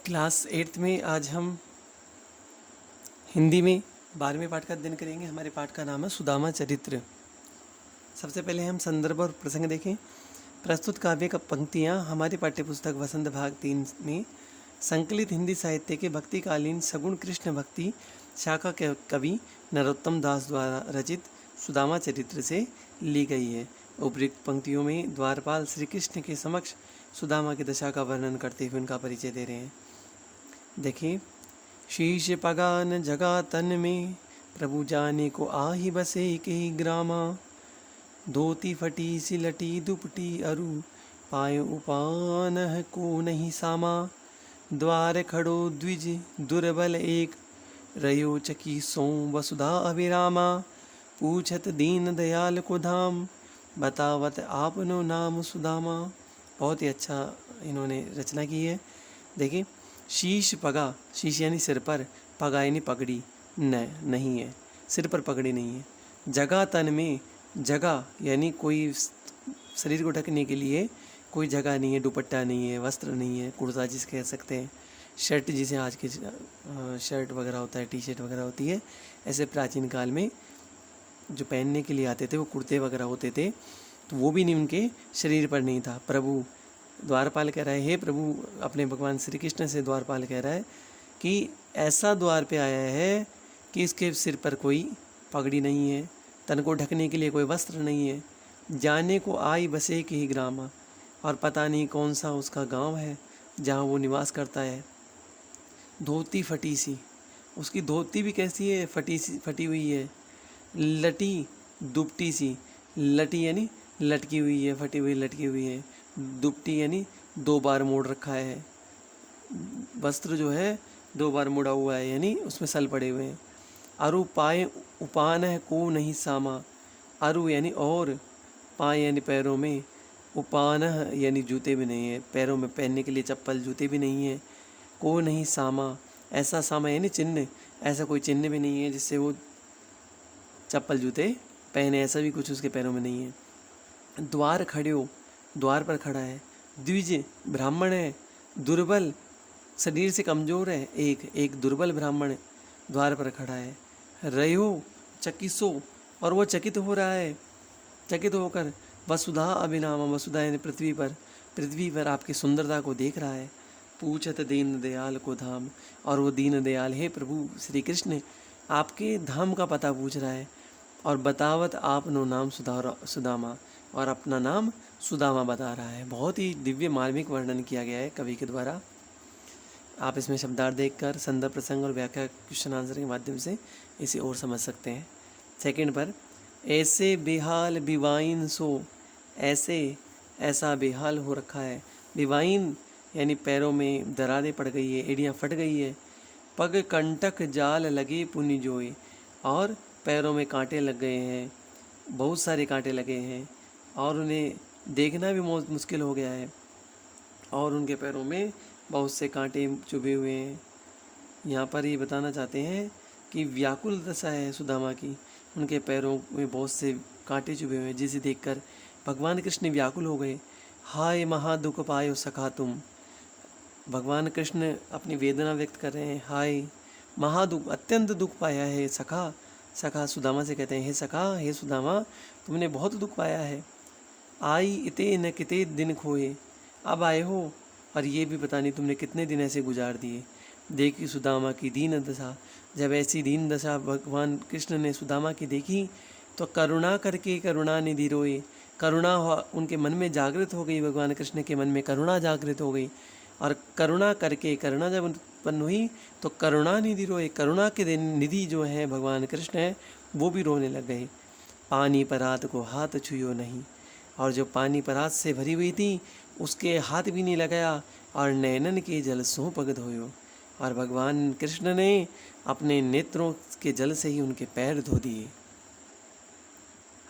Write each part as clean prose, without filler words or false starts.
Class 8th में आज हम हिंदी में 12वें पाठ का अध्ययन करेंगे। हमारे पाठ का नाम है सुदामा चरित्र। सबसे पहले हम संदर्भ और प्रसंग देखें। प्रस्तुत काव्य का पंक्तियाँ हमारी पाठ्यपुस्तक वसंत भाग 3 में संकलित हिंदी साहित्य के भक्तिकालीन सगुण कृष्ण भक्ति शाखा के कवि नरोत्तम दास द्वारा रचित सुदामा चरित्र से ली गई है। उपयुक्त पंक्तियों में द्वारपाल श्री कृष्ण के समक्ष सुदामा की दशा का वर्णन करते हुए उनका परिचय दे रहे हैं। देखिए, शीश पगान जगा तन में प्रभु जाने को आही बसे के ग्रामा, धोती फटी सिलटी दुपटी अरु पाए उपान को नहीं सामा, द्वार खड़ो द्विज दुर्बल एक रयो चकी सो वसुधा अभिरामा, पूछत दीन दयाल को धाम बतावत आपनो नाम सुदामा। बहुत ही अच्छा इन्होंने रचना की है। देखिए, शीश पगा, शीश यानी सिर पर, पगा यानी पगड़ी नहीं है, सिर पर पगड़ी नहीं है। जगह तन में, जगह यानी कोई शरीर को ढकने के लिए कोई जगह नहीं है, दुपट्टा नहीं है, वस्त्र नहीं है, कुर्ता जिसे कह सकते हैं, शर्ट जिसे आज के शर्ट वगैरह होता है, टी शर्ट वगैरह होती है। ऐसे प्राचीन काल में जो पहनने के लिए आते थे वो कुर्ते वगैरह होते थे, तो वो भी नहीं, उनके शरीर पर नहीं था। प्रभु द्वारपाल कह रहा है, हे प्रभु, अपने भगवान श्री कृष्ण से द्वारपाल कह रहा है कि ऐसा द्वार पे आया है कि इसके सिर पर कोई पगड़ी नहीं है, तन को ढकने के लिए कोई वस्त्र नहीं है, जाने को आई बसे के ही ग्रामा, और पता नहीं कौन सा उसका गांव है जहाँ वो निवास करता है। धोती फटी सी, उसकी धोती भी कैसी है, फटी हुई है। लटी दुपटी सी, लटी यानी लटकी हुई है, फटी हुई लटकी हुई है। दुपटी यानी 2 बार मोड़ रखा है, वस्त्र जो है 2 बार मुड़ा हुआ है, यानी उसमें सल पड़े हुए हैं। अरु पाए उपान है को नहीं सामा, अरु यानी और, पाए यानी पैरों में, उपान यानी जूते भी नहीं है, पैरों में पहनने के लिए चप्पल जूते भी नहीं है। को नहीं सामा, ऐसा सामा यानी चिन्ह, ऐसा कोई चिन्ह भी नहीं है जिससे वो चप्पल जूते पहने, ऐसा भी कुछ उसके पैरों में नहीं है। द्वार खड़ो, द्वार पर खड़ा है। द्विज ब्राह्मण है, दुर्बल शरीर से कमजोर है, एक दुर्बल ब्राह्मण द्वार पर खड़ा है। रयो चकिसो, और वो चकित हो रहा है, चकित होकर वसुधा अभिनामा, वसुधा यानी पृथ्वी पर आपकी सुंदरता को देख रहा है। पूछत दीन दयाल को धाम, और वो दीन दयाल है प्रभु श्री कृष्ण आपके धाम का पता पूछ रहा है। और बतावत आपनो नाम सुदामा, और अपना नाम सुदामा बता रहा है। बहुत ही दिव्य मार्मिक वर्णन किया गया है कवि के द्वारा। आप इसमें शब्दार्थ देखकर संदर्भ प्रसंग और व्याख्या क्वेश्चन आंसर के माध्यम से इसे और समझ सकते हैं। सेकंड पर, ऐसे बेहाल बिवाइन सो, ऐसे ऐसा बेहाल हो रखा है। बिवाइन यानी पैरों में दरारें पड़ गई है, एड़ियाँ फट गई है। पग कंटक जाल लगे पुनि जोए, और पैरों में कांटे लग गए हैं, बहुत सारे कांटे लगे हैं, और उन्हें देखना भी बहुत मुश्किल हो गया है, और उनके पैरों में बहुत से कांटे चुभे हुए हैं। यहाँ पर ये बताना चाहते हैं कि व्याकुल दशा है सुदामा की, उनके पैरों में बहुत से कांटे चुभे हुए हैं, जिसे देखकर भगवान कृष्ण व्याकुल हो गए। हाय महादुख पायो सखा तुम, भगवान कृष्ण अपनी वेदना व्यक्त कर रहे हैं। हाय महादुख, अत्यंत दुख पाया है सखा, सखा सुदामा से कहते हैं, हे सखा, हे सुदामा, तुमने बहुत दुख पाया है। आई इते न किते दिन खोए, अब आए हो और ये भी पता नहीं तुमने कितने दिन ऐसे गुजार दिए। देखी सुदामा की दीन दशा, जब ऐसी दीन दशा भगवान कृष्ण ने सुदामा की देखी तो करुणा करके करुणा निधि रोए, करुणा उनके मन में जागृत हो गई, भगवान कृष्ण के मन में करुणा जागृत हो गई, और करुणा करके, करुणा जब उत्पन्न हुई तो करुणा निधि रोए, करुणा के निधि जो है भगवान कृष्ण है वो भी रोने लग गए। पानी परात को हाथ छुयो नहीं, और जो पानी परात से भरी हुई थी उसके हाथ भी नहीं लगाया, और नैनन के जल सो पग धोयो, और भगवान कृष्ण ने अपने नेत्रों के जल से ही उनके पैर धो दिए।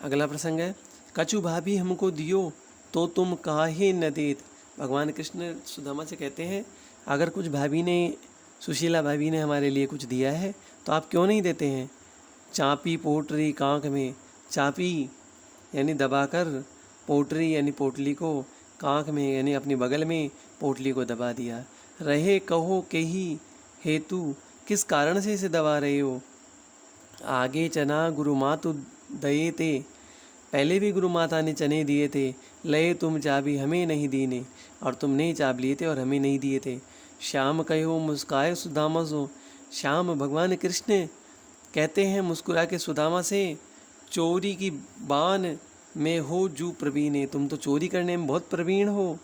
अगला प्रसंग है, कछु भाभी हमको दियो तो तुम काहे न देत। भगवान कृष्ण सुदामा से कहते हैं, अगर कुछ भाभी ने, सुशीला भाभी ने हमारे लिए कुछ दिया है तो आप क्यों नहीं देते हैं। चापी पोटरी कांख में, चापी यानी दबाकर, पोटरी यानी पोटली को, कांख में यानी अपनी बगल में पोटली को दबा दिया। रहे कहो के ही हेतु, किस कारण से इसे दबा रहे हो। आगे चना गुरु मातु दये ते, पहले भी गुरु माता ने चने दिए थे। लए तुम चाबी हमें नहीं दीने, और तुमने चाब लिए थे और हमें नहीं दिए थे। श्याम कहो मुस्काए सुदामा सो, श्याम भगवान कृष्ण कहते हैं मुस्कुरा के सुदामा से, चोरी की बान में हो जू प्रवीण, तुम तो चोरी करने में बहुत प्रवीण हो।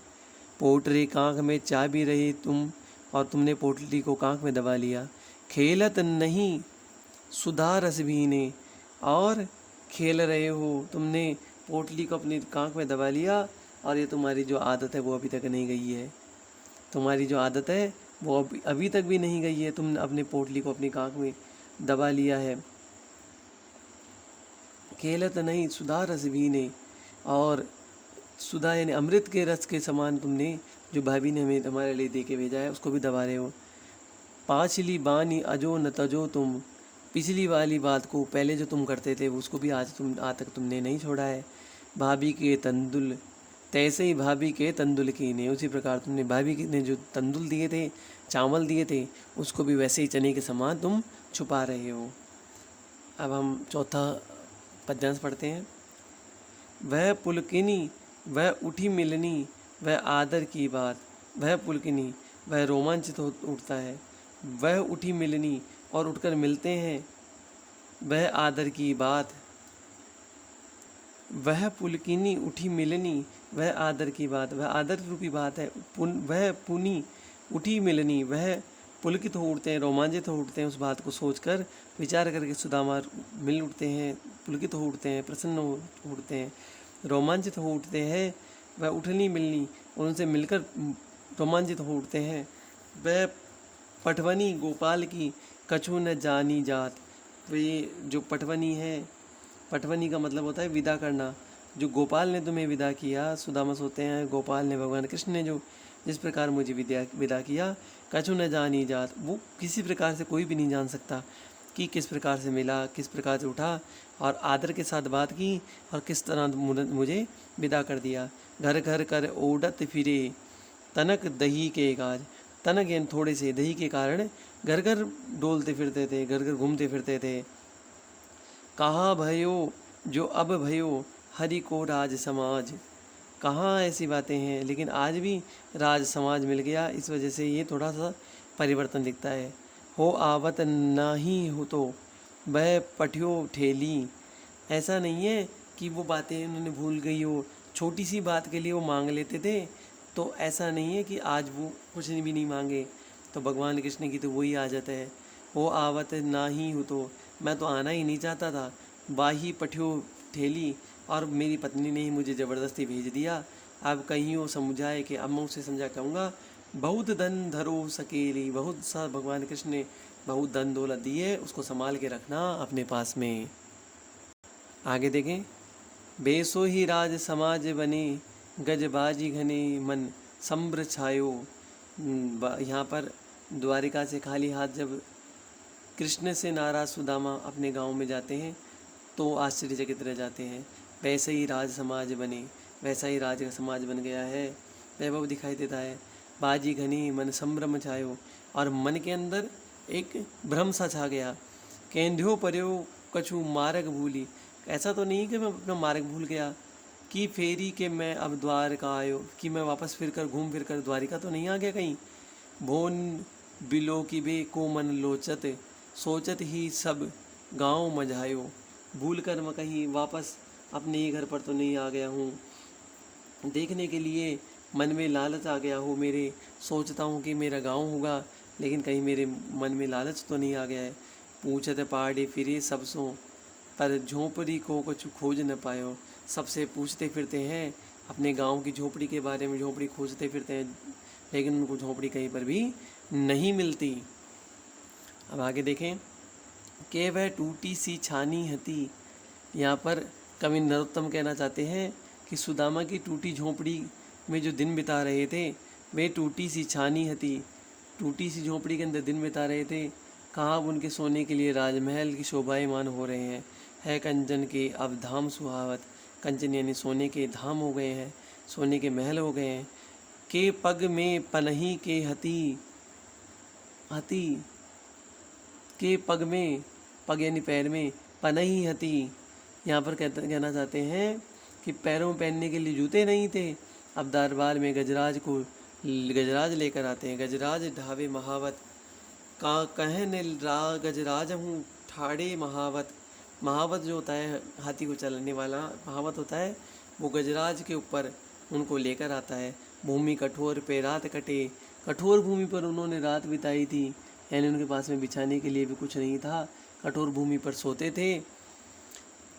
पोटरी कांख में चाबी रही तुम, और तुमने पोटली को कांख में दबा लिया। खेलत नहीं सुधा रस भीने, और खेल रहे हो, तुमने पोटली को अपनी कांख में दबा लिया, और ये तुम्हारी जो आदत है वो अभी तक नहीं गई है। तुम्हारी जो आदत है वो अभी तक भी नहीं गई है। तुमने अपने पोटली को अपनी कांख में दबा लिया है। खेलत नहीं सुधा रस भीने, और सुधा यानी अमृत के रस के समान तुमने जो भाभी ने हमें हमारे लिए दे के भेजा है उसको भी दबा रहे हो। पाछली बानी अजो न तजो तुम, पिछली वाली बात को पहले जो तुम करते थे उसको भी आज तक तुमने नहीं छोड़ा है। भाभी के तंदुल तैसे ही भाभी के तंदुल की ने, उसी प्रकार तुमने भाभी ने जो तंदुल दिए थे, चावल दिए थे, उसको भी वैसे ही चने के समान तुम छुपा रहे हो। अब हम चौथा पद्यांश पढ़ते हैं। वह पुलकिनी वह उठी मिलनी, वह आदर की बात। वह पुलकिनी वह रोमांचित उठता है, वह उठी मिलनी और उठकर मिलते हैं, वह आदर की बात। वह पुलकिनी उठी मिलनी, वह आदर की बात, वह आदर रूपी बात है। वह पुनी उठी मिलनी, वह पुलकित हो उठते हैं, रोमांचित हो उठते हैं। उस बात को सोचकर विचार करके सुदामा मिल उठते हैं, पुलकित हो उठते हैं, प्रसन्न हो उठते हैं, रोमांचित हो उठते हैं। वह उठनी मिलनी और उनसे मिलकर रोमांचित हो उठते हैं। वह पटवनी गोपाल की कछु न जानी जात। तो ये जो पटवनी है, पटवनी का मतलब होता है विदा करना। जो गोपाल ने तुम्हें विदा किया, सुदामा सोते हैं गोपाल ने, भगवान कृष्ण ने जो जिस प्रकार मुझे विदा किया, कछु न जानी जात, वो किसी प्रकार से कोई भी नहीं जान सकता कि किस प्रकार से मिला, किस प्रकार से उठा और आदर के साथ बात की और किस तरह मुझे विदा कर दिया। घर घर कर ओडत फिरे तनक दही के गाज। तनक यानी थोड़े से दही के कारण घर घर डोलते फिरते थे, घर घर घूमते फिरते थे। कहाँ भयो जो अब भयो हरि को राज समाज। कहाँ ऐसी बातें हैं, लेकिन आज भी राज समाज मिल गया। इस वजह से ये थोड़ा सा परिवर्तन दिखता है। हो आवत नाही हो तो वह पठ्यो ठेली। ऐसा नहीं है कि वो बातें उन्होंने भूल गई हो, छोटी सी बात के लिए वो मांग लेते थे, तो ऐसा नहीं है कि आज वो कुछ भी नहीं मांगे। तो भगवान कृष्ण की तो वही आदत है। हो आवत नाही हो तो, मैं तो आना ही नहीं चाहता था, वाही पठ्यो ठेली, और मेरी पत्नी ने ही मुझे ज़बरदस्ती भेज दिया। अब कहीं वो समझाए कि अब मैं उसे समझा कहूँगा, बहुत धन धरो सकेली। बहुत सा भगवान कृष्ण ने बहुत धन दौलत दी है, उसको संभाल के रखना अपने पास में। आगे देखें। बेसो ही राज समाज बने गजबाजी घने मन संभ्र छायो। यहाँ पर द्वारिका से खाली हाथ जब कृष्ण से नाराज सुदामा अपने गांव में जाते हैं तो आश्चर्यचकित रह जाते हैं। वैसे ही राज समाज बने, वैसा ही राज का समाज बन गया है, वैभव दिखाई देता है। बाजी घनी मन संभ्रम छायो, और मन के अंदर एक भ्रम सा छा गया। केंद्यो पर्यो कछु मार्ग भूली। ऐसा तो नहीं कि मैं अपना मार्ग भूल गया, कि फेरी के मैं अब द्वारका आयो, कि मैं वापस घूम फिर कर द्वारिका तो नहीं आ गया कहीं। भोन बिलो की बे को मन लोचत, सोचत ही सब गाँव मझायो। भूल कर मैं कहीं वापस अपने ही घर पर तो नहीं आ गया हूँ, देखने के लिए मन में लालच आ गया हो मेरे। सोचता हूँ कि मेरा गांव होगा, लेकिन कहीं मेरे मन में लालच तो नहीं आ गया है। पूछत पहाड़े फिरे सबसों, पर झोंपड़ी को कुछ खोज न पायो। सबसे पूछते फिरते हैं अपने गांव की झोपड़ी के बारे में, झोपड़ी खोजते फिरते हैं, लेकिन उनको झोपड़ी कहीं पर भी नहीं मिलती। अब आगे देखें। के वह टूटी सी छानी हती। यहाँ पर कवि नरोत्तम कहना चाहते हैं कि सुदामा की टूटी झोंपड़ी में जो दिन बिता रहे थे वे टूटी सी छानी हती। टूटी सी झोंपड़ी के अंदर दिन बिता रहे थे। कहाँ उनके सोने के लिए राजमहल की शोभायमान हो रहे हैं। है कंचन के अब धाम सुहावत। कंचन यानी सोने के धाम हो गए हैं, सोने के महल हो गए हैं। के पग में पनही के हती, हाथी के पग में, पग यानी पैर में, पनही हती। यहाँ पर कहना चाहते हैं कि पैरों में पहनने के लिए जूते नहीं थे, अब दरबार में गजराज लेकर आते हैं। गजराज ढावे महावत, का कहन गजराज हूँ ठाड़े महावत। महावत जो होता है हाथी को चलाने वाला महावत होता है, वो गजराज के ऊपर उनको लेकर आता है। भूमि कठोर पे रात कटे, कठोर भूमि पर उन्होंने रात बिताई थी, यानी उनके पास में बिछाने के लिए भी कुछ नहीं था, कठोर भूमि पर सोते थे।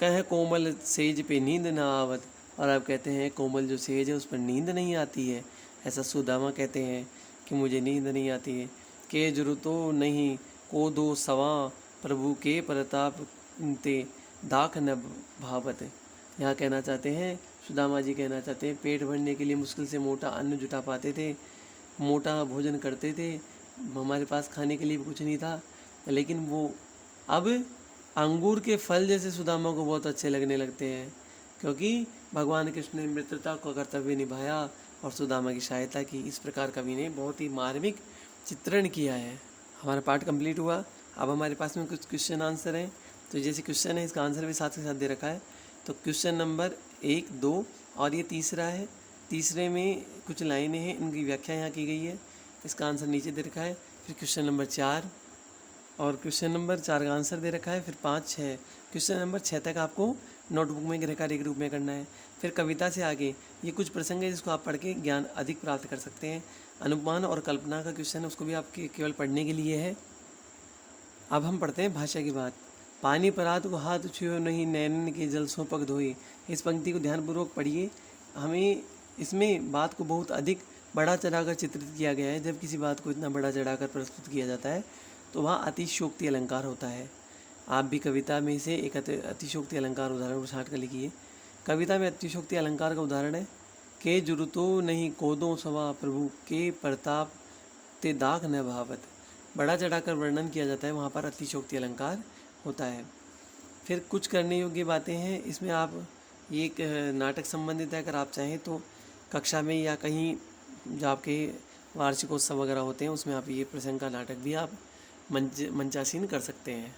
कह कोमल सेज पे नींद न आवत, और अब कहते हैं कोमल जो सेज है उस पर नींद नहीं आती है। ऐसा सुदामा कहते हैं कि मुझे नींद नहीं आती है। के जरूरतो नहीं को दो सवा, प्रभु के प्रताप ते दाख न भावत। यहाँ कहना चाहते हैं, सुदामा जी कहना चाहते हैं, पेट भरने के लिए मुश्किल से मोटा अन्न जुटा पाते थे, मोटा भोजन करते थे, हमारे पास खाने के लिए भी कुछ नहीं था, लेकिन वो अब अंगूर के फल जैसे सुदामा को बहुत अच्छे लगने लगते हैं, क्योंकि भगवान कृष्ण ने मित्रता का कर्तव्य निभाया और सुदामा की सहायता की। इस प्रकार कवि ने बहुत ही मार्मिक चित्रण किया है। हमारा पाठ कंप्लीट हुआ। अब हमारे पास में कुछ क्वेश्चन आंसर हैं, तो जैसे क्वेश्चन है इसका आंसर भी साथ के साथ दे रखा है। तो क्वेश्चन नंबर 1, 2 और ये तीसरा है। तीसरे में कुछ लाइनें हैं, इनकी व्याख्या यहाँ की गई है, इसका आंसर नीचे दे रखा है। फिर क्वेश्चन नंबर 4 और क्वेश्चन नंबर 4 का आंसर दे रखा है। फिर 5, 6, क्वेश्चन नंबर 6 तक आपको नोटबुक में गृहकार्य के रूप में करना है। फिर कविता से आगे ये कुछ प्रसंग है जिसको आप पढ़ के ज्ञान अधिक प्राप्त कर सकते हैं। अनुमान और कल्पना का क्वेश्चन है, उसको भी आपके केवल पढ़ने के लिए है। अब हम पढ़ते हैं भाषा की बात। पानी परात को हाथ छुओ नहीं, नैनन के जल सो पग धोए। इस पंक्ति को ध्यानपूर्वक पढ़िए। हमें इसमें बात को बहुत अधिक बढ़ा चढ़ाकर चित्रित किया गया है। जब किसी बात को इतना बढ़ा चढ़ाकर प्रस्तुत किया जाता है तो वहाँ अतिशयोक्ति अलंकार होता है। आप भी कविता में से एक अतिशयोक्ति अलंकार उदाहरण को छाँट कर लिखिए। कविता में अतिशयोक्ति अलंकार का उदाहरण है, के जुरुतो नहीं कोदो सवा, प्रभु के प्रताप ते दाख न भावत। बढ़ा चढ़ाकर वर्णन किया जाता है, वहाँ पर अतिशयोक्ति अलंकार होता है। फिर कुछ करने योग्य बातें हैं इसमें। आप ये एक नाटक संबंधित है, अगर आप चाहें तो कक्षा में या कहीं जो आपके वार्षिकोत्सव वगैरह होते हैं उसमें आप ये प्रसंग का नाटक भी आप मंचासीन कर सकते हैं।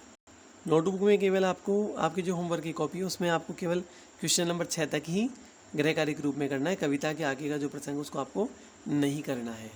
नोटबुक में केवल आपको आपकी जो होमवर्क की कॉपी है उसमें आपको केवल क्वेश्चन नंबर 6 तक ही गृह कार्य के रूप में करना है। कविता के आगे का जो प्रसंग उसको आपको नहीं करना है।